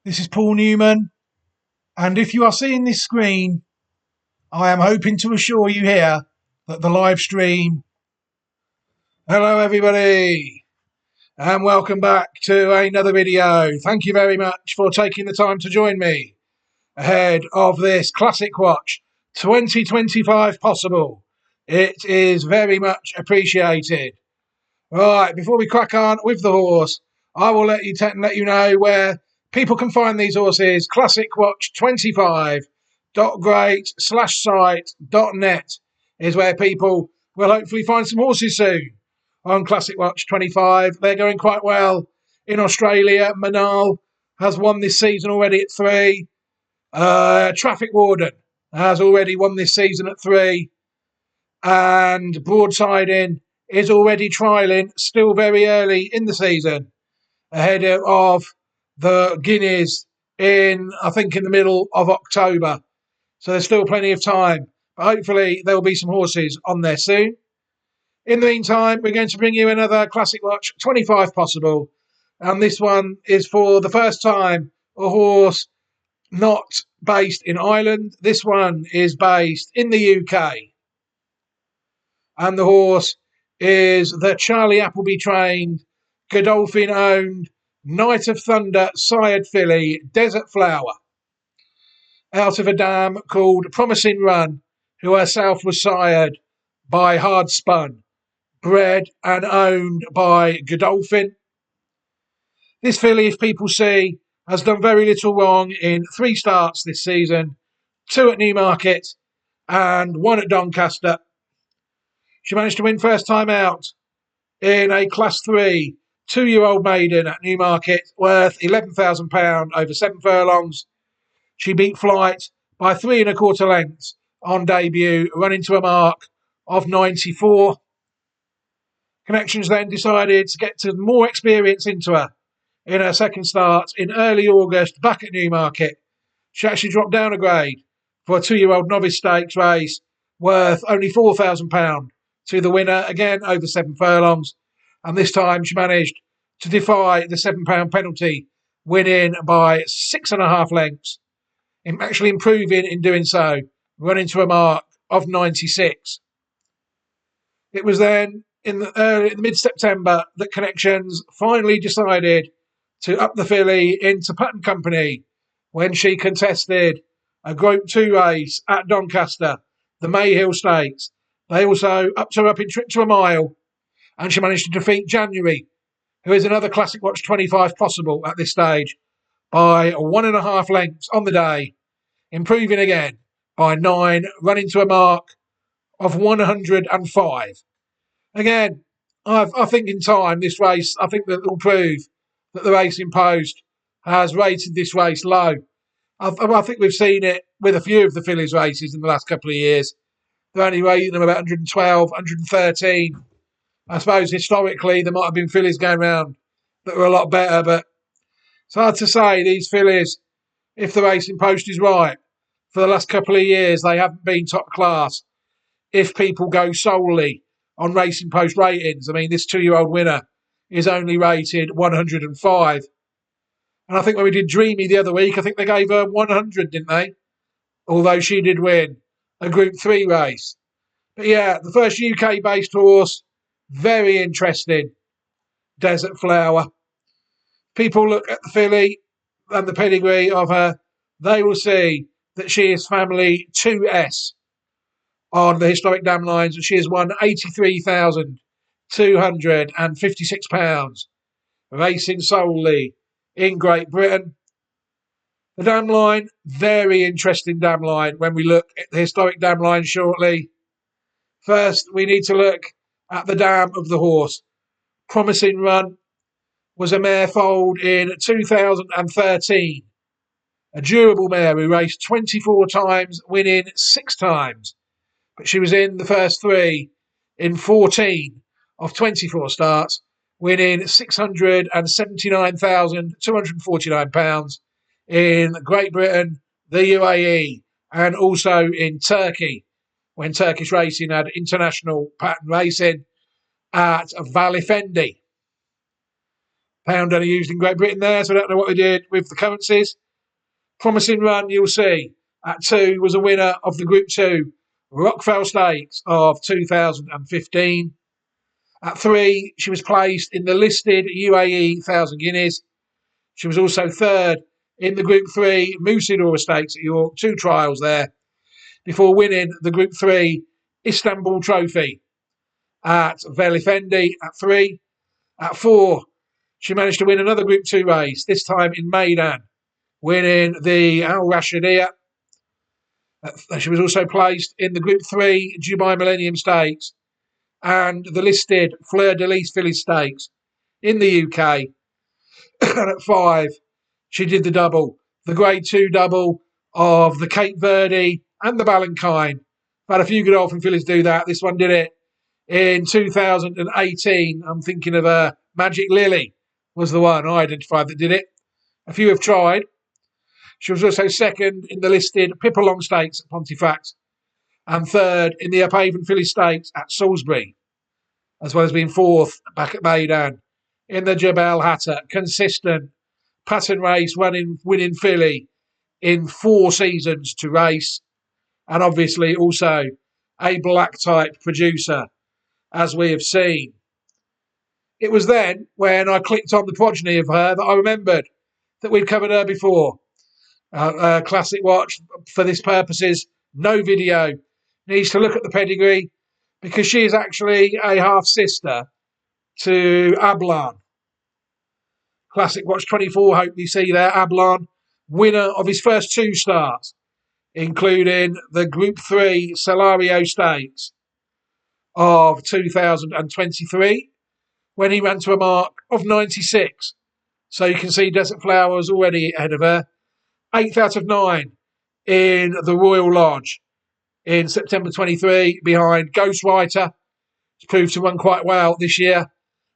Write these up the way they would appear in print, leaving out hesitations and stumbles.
This is Paul Newman, and if you are seeing this screen, I am hoping to assure you here that the live stream. Hello, everybody, and welcome back to another video. Thank you very much for taking the time to join me ahead of this Classic Watch 2025 possible. It is very much appreciated. Right, before we crack on with the horse, I will let you know where people can find these horses. Classic Watch 25 .great/site.net is where people will hopefully find some horses soon on Classic Watch 25. They're going quite well in Australia. Manal has won this season already at 3. Traffic Warden has already won this season at 3. And Broadsiding is already trialling, still very early in the season, ahead of the Guineas I think, in the middle of October. So there's still plenty of time. But hopefully there will be some horses on there soon. In the meantime, we're going to bring you another Classic Watch 25 possible. And this one is for the first time a horse not based in Ireland. This one is based in the UK. And the horse is the Charlie Appleby trained, Godolphin owned, Knight of Thunder sired filly, Desert Flower, out of a dam called Promising Run, who herself was sired by Hard Spun, bred and owned by Godolphin. This filly, if people see, has done very little wrong in 3 starts this season, 2 at Newmarket and 1 at Doncaster. She managed to win first time out in a Class 3 2-year-old maiden at Newmarket worth £11,000 over 7 furlongs. She beat Flight by 3 1/4 lengths on debut, running to a mark of 94. Connections then decided to get some more experience into her in her second start in early August back at Newmarket. She actually dropped down a grade for a 2-year-old novice stakes race worth only £4,000 to the winner, again over 7 furlongs. And this time she managed to defy the £7 penalty, winning by 6.5 lengths, actually improving in doing so, running to a mark of 96. It was then in mid-September that Connections finally decided to up the filly into Putton Company when she contested a Group 2 race at Doncaster, the Mayhill Stakes. They also upped her up in Trip to a Mile, and she managed to defeat January, who is another Classic Watch 25 possible at this stage, by 1.5 lengths on the day, improving again by 9, running to a mark of 105. Again, I think in time, this race, I think that will prove that the Racing Post has rated this race low. I think we've seen it with a few of the fillies races in the last couple of years. They're only rating them about 112, 113. I suppose historically there might have been fillies going around that were a lot better, but it's hard to say. These fillies, if the Racing Post is right, for the last couple of years they haven't been top class. If people go solely on Racing Post ratings, I mean, this 2-year-old winner is only rated 105. And I think when we did Dreamy the other week, I think they gave her 100, didn't they? Although she did win a Group 3 race. But yeah, the first UK-based horse, very interesting, Desert Flower. People look at the filly and the pedigree of her, they will see that she is family 2S on the historic dam lines, and she has won £83,256 racing solely in Great Britain. The dam line, very interesting dam line when we look at the historic dam line shortly. First, we need to look at the dam of the horse. Promising Run was a mare foaled in 2013. A durable mare who raced 24 times, winning 6 times. But she was in the first 3 in 14 of 24 starts, winning £679,249 in Great Britain, the UAE, and also in Turkey, when Turkish racing had international pattern racing at Valifendi. Pound only used in Great Britain there, so I don't know what they did with the currencies. Promising run, you'll see. At 2 was a winner of the Group 2 Rockfell Stakes of 2015. At 3, she was placed in the listed UAE 1,000 Guineas. She was also third in the Group 3 Musidora Stakes at York, 2 trials there, before winning the Group 3 Istanbul Trophy at Velifendi at 3. At 4, she managed to win another Group 2 race, this time in Maidan, winning the Al Rashidiyah. She was also placed in the Group 3 Dubai Millennium Stakes and the listed Fleur de Lis Filly Stakes in the UK. And at 5, she did the double, the Grade 2 double of the Cape Verde and the Balancine. Had a few good old fillies do that. This one did it in 2018. I'm thinking of Magic Lily was the one I identified that did it. A few have tried. She was also second in the listed Pippalong Stakes at Pontefract and third in the Uphaven Filly Stakes at Salisbury, as well as being fourth back at Maidan in the Jebel Hatta. Consistent pattern race, winning filly in 4 seasons to race, and obviously also a black type producer, as we have seen. It was then when I clicked on the progeny of her that I remembered that we'd covered her before. Classic Watch, for this purposes, no video, needs to look at the pedigree because she is actually a half-sister to Ablan. Classic Watch 24, hope you see there, Ablan, winner of his first 2 starts, including the Group 3 Salario Stakes of 2023, when he ran to a mark of 96. So you can see Desert Flower was already ahead of her. 8th out of 9 in the Royal Lodge in September 23 behind Ghostwriter. It's proved to run quite well this year.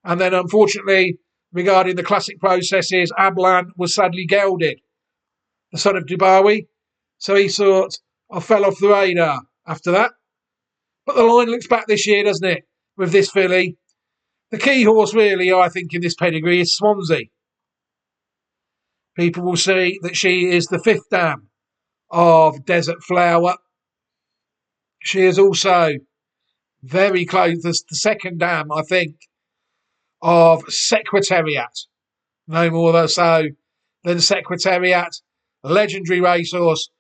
And then, unfortunately, regarding the classic processes, Ablan was sadly gelded, the son of Dubawi. So he sort of fell off the radar after that. But the line looks back this year, doesn't it, with this filly? The key horse, really, I think, in this pedigree is Swansea. People will see that she is the 5th dam of Desert Flower. She is also very close, the 2nd dam, I think, of Secretariat. No more so than Secretariat, legendary racehorse,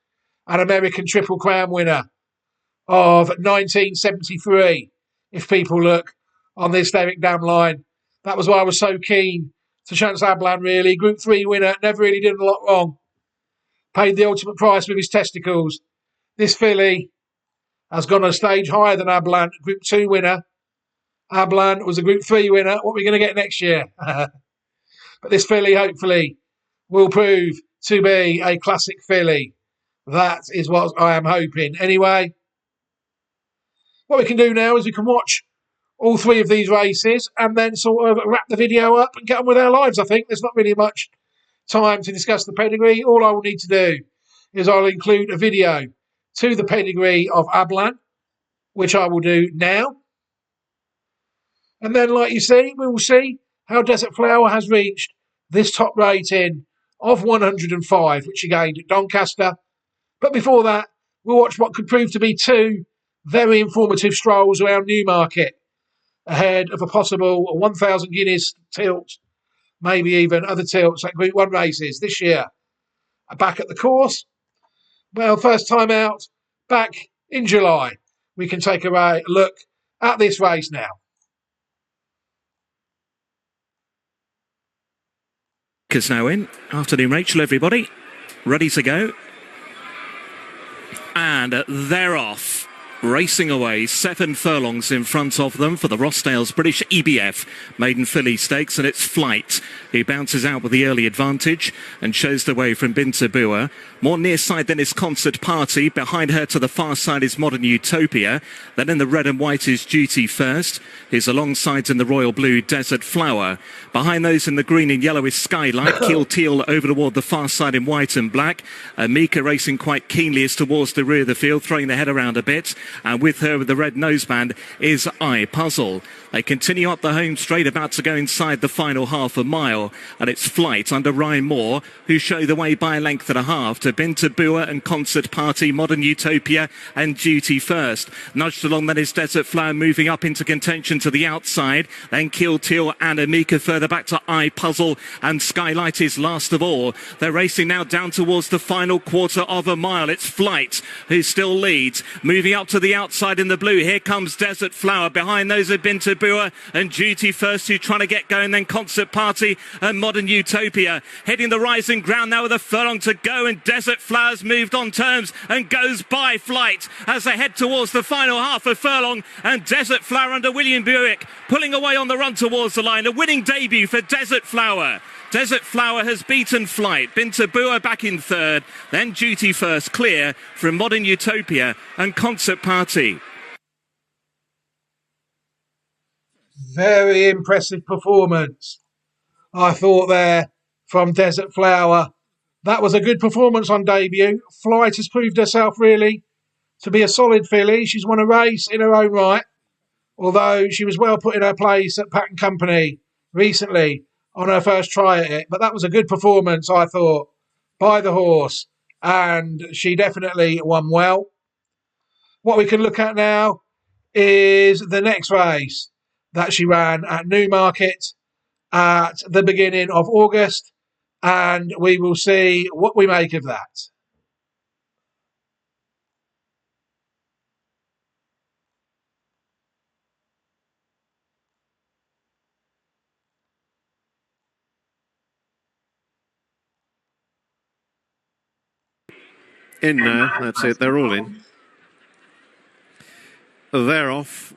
an American Triple Crown winner of 1973. If people look on this Derek Dam line, that was why I was so keen to chance Ablan, really. Group 3 winner, never really did a lot wrong. Paid the ultimate price with his testicles. This filly has gone a stage higher than Ablan, Group 2 winner. Ablan was a Group 3 winner. What are we going to get next year? But this filly, hopefully, will prove to be a classic filly. That is what I am hoping. Anyway, what we can do now is we can watch all 3 of these races and then sort of wrap the video up and get on with our lives, I think. There's not really much time to discuss the pedigree. All I will need to do is I'll include a video to the pedigree of Ablan, which I will do now. And then, like you see, we will see how Desert Flower has reached this top rating of 105, which she gained at Doncaster. But before that, we'll watch what could prove to be 2 very informative strolls around Newmarket ahead of a possible 1,000 Guineas tilt, maybe even other tilts like Group 1 races this year. Back at the course, well, first time out, back in July. We can take a look at this race now. Is now in. Afternoon, Rachel, everybody. Ready to go. And they're off. Racing away, 7 furlongs in front of them for the Rossdale's British EBF Maiden Filly Stakes, and it's Flight who bounces out with the early advantage and shows the way from Binta Bua. More near side than is Concert Party. Behind her to the far side is Modern Utopia. Then in the red and white is Duty First. His alongside in the royal blue Desert Flower. Behind those in the green and yellow is Skylight. Keel Teal over toward the far side in white and black. Mika racing quite keenly is towards the rear of the field, throwing the head around a bit. And with her with the red noseband is I Puzzle. They continue up the home straight, about to go inside the final half a mile. And it's Flight under Ryan Moore, who show the way by a length and a half to Bintabua and Concert Party, Modern Utopia and Duty First. Nudged along then is Desert Flower, moving up into contention to the outside. Then Kill Teal and Amika further back to I Puzzle, and Skylight is last of all. They're racing now down towards the final quarter of a mile. It's Flight who still leads. Moving up to the outside in the blue. Here comes Desert Flower. Behind those have Bintabua and Duty First, who trying to get going. Then Concert Party and Modern Utopia. Heading the rising ground now with a furlong to go, and Desert Flower's moved on terms and goes by Flight as they head towards the final half a furlong. And Desert Flower under William Buick pulling away on the run towards the line. A winning debut for Desert Flower. Desert Flower has beaten Flight. Bintabua back in third. Then Duty First clear from Modern Utopia and Concert Party. Very impressive performance, I thought, there from Desert Flower. That was a good performance on debut. Flight has proved herself really to be a solid filly. She's won a race in her own right, although she was well put in her place at Patton Company recently on her first try at it. But that was a good performance, I thought, by the horse, and she definitely won well. What we can look at now is the next race that she ran at Newmarket at the beginning of August, and we will see what we make of that. In now, that's it, they're all in. They're off.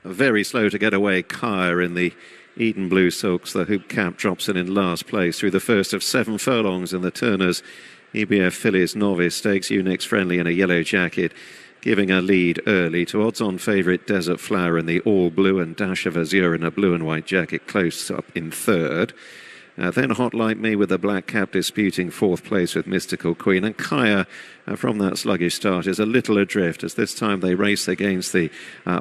Very slow to get away, Kaya in the Eden Blue Silks. The hoop cap drops in last place through the first of 7 furlongs in the Turners EBF Fillies Novice Stakes. Unix Friendly in a yellow jacket, giving a lead early to odds-on favourite Desert Flower in the all blue, and Dash of Azure in a blue and white jacket close up in third. Then Hot Like Me with the black cap disputing 4th place with Mystical Queen. And Kaya, from that sluggish start, is a little adrift, as this time they race against the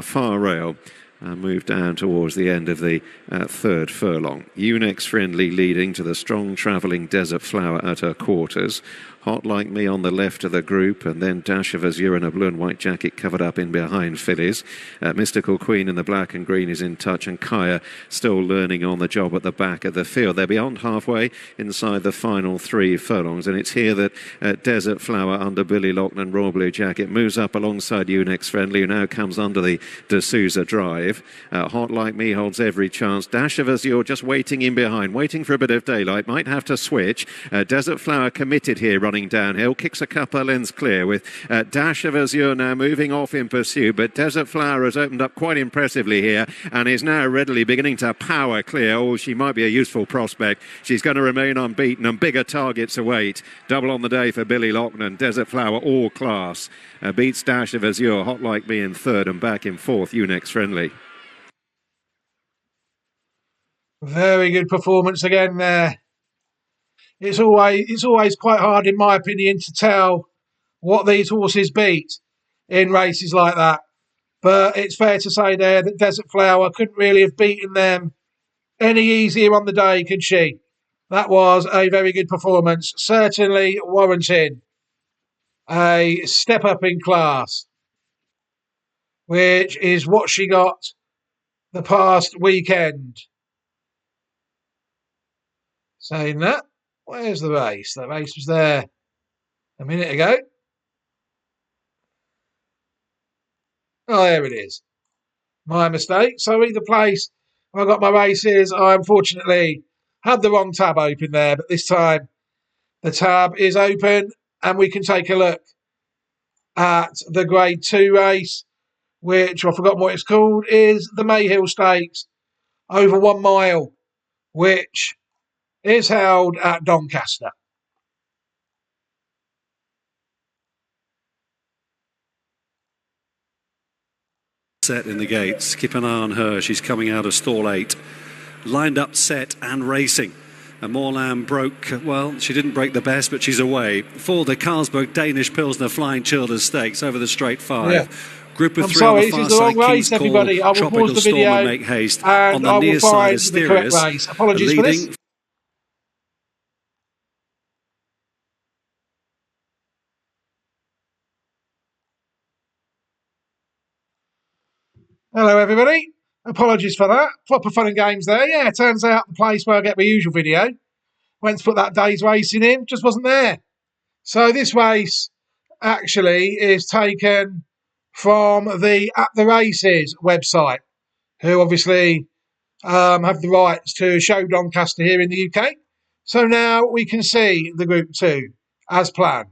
far rail and move down towards the end of the third furlong. Unix Friendly leading to the strong travelling Desert Flower at her quarters. Hot Like Me on the left of the group, and then Dash of Azure in a blue and white jacket covered up in behind fillies. Mystical Queen in the black and green is in touch, and Kaya still learning on the job at the back of the field. They're beyond halfway inside the final 3 furlongs, and it's here that Desert Flower under Billy Loughlin, Royal Blue Jacket, moves up alongside Unix Friendly, who now comes under the D'Souza drive. Hot Like Me holds every chance. Dash of Azure just waiting in behind, waiting for a bit of daylight, might have to switch. Desert Flower committed here, running downhill, kicks a couple of lengths clear, with Dash of Azure now moving off in pursuit, but Desert Flower has opened up quite impressively here and is now readily beginning to power clear. Oh, she might be a useful prospect. She's going to remain unbeaten, and bigger targets await. Double on the day for Billy Loughlin. Desert Flower all class beats Dash of Azure. Hot Like Me in third, and back in fourth Unix Friendly. Very good performance again there. It's always quite hard, in my opinion, to tell what these horses beat in races like that. But it's fair to say there that Desert Flower couldn't really have beaten them any easier on the day, could she? That was a very good performance, certainly warranting a step up in class, which is what she got the past weekend. Saying that, where's the race? The race was there a minute ago. Oh, there it is. My mistake. So either place where I got my races, I unfortunately had the wrong tab open there, but this time the tab is open and we can take a look at the Grade 2 race, which I forgot what it's called, is the Mayhill Stakes over 1 mile, which is held at Doncaster. Set in the gates. Keep an eye on her. She's coming out of stall 8. Lined up, set and racing. And Morland broke, well, she didn't break the best, but she's away. For the Carlsberg Danish Pilsner Flying Childers Stakes over the straight 5. Yeah. Group of I'm three on sorry, the this far is the wrong side, race, King's Call, everybody. I will Tropical pause the Storm video and Make Haste. On and the I near will side, find the correct Asterius, race. Apologies for leading. this. Hello, everybody. Apologies for that. Proper fun and games there. Yeah, it turns out the place where I get my usual video, went to put that day's racing in, just wasn't there. So this race actually is taken from the At the Races website, who obviously have the rights to show Doncaster here in the UK. So now we can see the Group 2 as planned.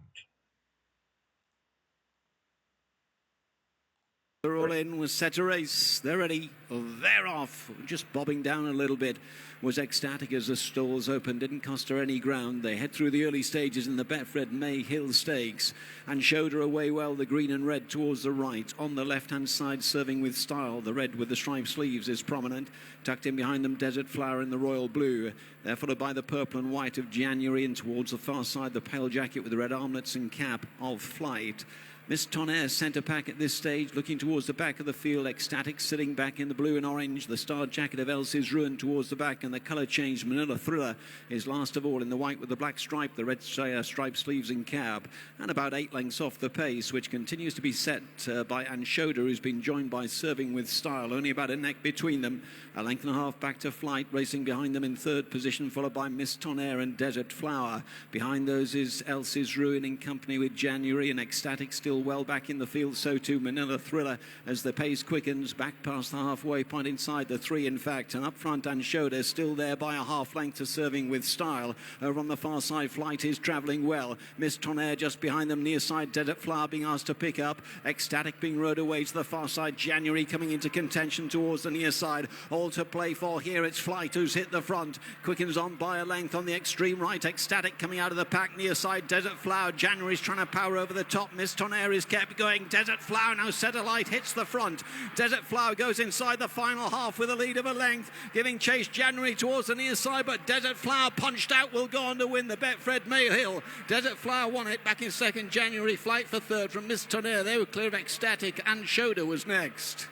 They're all in, was set to race. They're ready. They're off. Just bobbing down a little bit. Was ecstatic as the stalls opened. Didn't cost her any ground. They head through the early stages in the Betfred May Hill Stakes and showed her away well, the green and red towards the right. On the left-hand side, serving with style. The red with the striped sleeves is prominent. Tucked in behind them, Desert Flower in the royal blue. They're followed by the purple and white of January, and towards the far side, the pale jacket with the red armlets and cap of Flight. Miss Tonnerre centre pack at this stage, looking towards the back of the field. Ecstatic sitting back in the blue and orange. The starred jacket of Elsie's Ruin towards the back, and the colour change Manila Thriller is last of all in the white with the black stripe, the red striped sleeves and cab, and about 8 lengths off the pace, which continues to be set by Anshoda, who's been joined by Serving with Style. Only about a neck between them. A length and a half back to Flight, racing behind them in third position, followed by Miss Tonnerre and Desert Flower. Behind those is Elsie's Ruin in company with January, and Ecstatic still well back in the field, so too Manila Thriller as the pace quickens back past the halfway point inside the 3 in fact, and up front Anshoda still there by a half length to Serving with Style. Over on the far side, Flight is travelling well. Miss Tonnerre just behind them, near side Desert Flower being asked to pick up. Ecstatic being rode away to the far side, January coming into contention towards the near side. All to play for here, it's Flight who's hit the front, quickens on by a length on the extreme right. Ecstatic coming out of the pack, near side Desert Flower. January's trying to power over the top. Miss Tonnerre is kept going. Desert Flower now set alight, hits the front. Desert Flower goes inside the final half with a lead of a length, giving chase January towards the near side, but Desert Flower punched out, will go on to win the Betfred May Hill. Desert Flower won it back in second, January Flight for third from Miss Tonnerre. They were clear of Ecstatic, and Shoda was next.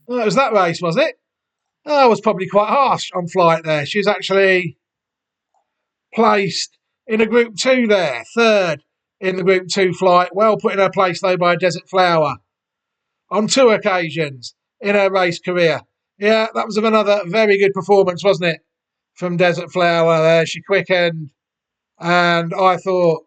Well, it was that race, was it? Oh, I was probably quite harsh on Flight there. She was actually placed in a Group 2 there, third in the Group 2 Flight. Well put in her place, though, by Desert Flower on 2 occasions in her race career. Yeah, that was another very good performance, wasn't it, from Desert Flower there. She quickened, and I thought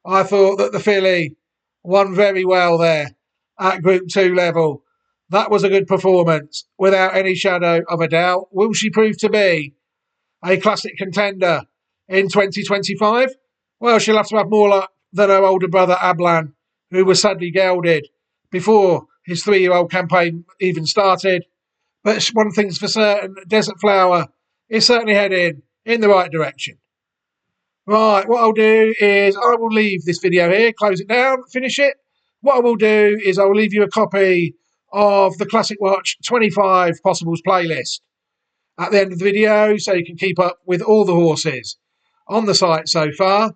that the filly won very well there at Group 2 level. That was a good performance, without any shadow of a doubt. Will she prove to be a classic contender in 2025? Well, she'll have to have more luck than her older brother Ablan, who was sadly gelded before his 3-year-old campaign even started. But one thing's for certain, Desert Flower is certainly heading in the right direction. Right, what I'll do is I will leave this video here, close it down, finish it. What I will do is I will leave you a copy of the Classic Watch 25 Possibles playlist at the end of the video, so you can keep up with all the horses on the site so far.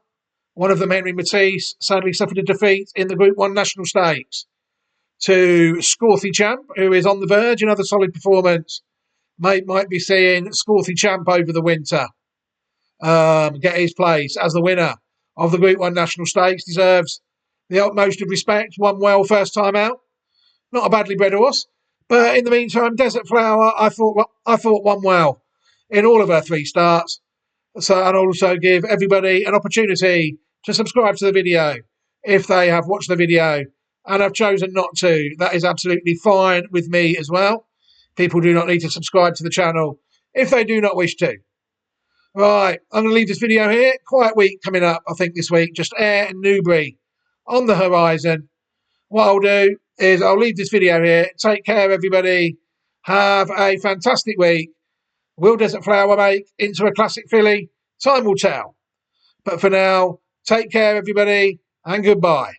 One of them, Henry Matisse, sadly suffered a defeat in the Group 1 National Stakes to Scorthy Champ, who is on the verge. Another solid performance. Might be seeing Scorthy Champ over the winter get his place as the winner of the Group 1 National Stakes. Deserves the utmost of respect. Won well first time out. Not a badly bred horse. But in the meantime, Desert Flower, I thought won well in all of her 3 starts. So, and also give everybody an opportunity to subscribe to the video if they have watched the video and have chosen not to. That is absolutely fine with me as well. People do not need to subscribe to the channel if they do not wish to. Right, I'm going to leave this video here. Quiet week coming up, I think, this week. Just Ayr and Newbury on the horizon. What I'll do is I'll leave this video here. Take care, everybody. Have a fantastic week. Will Desert Flower make into a classic filly? Time will tell. But for now, take care, everybody, and goodbye.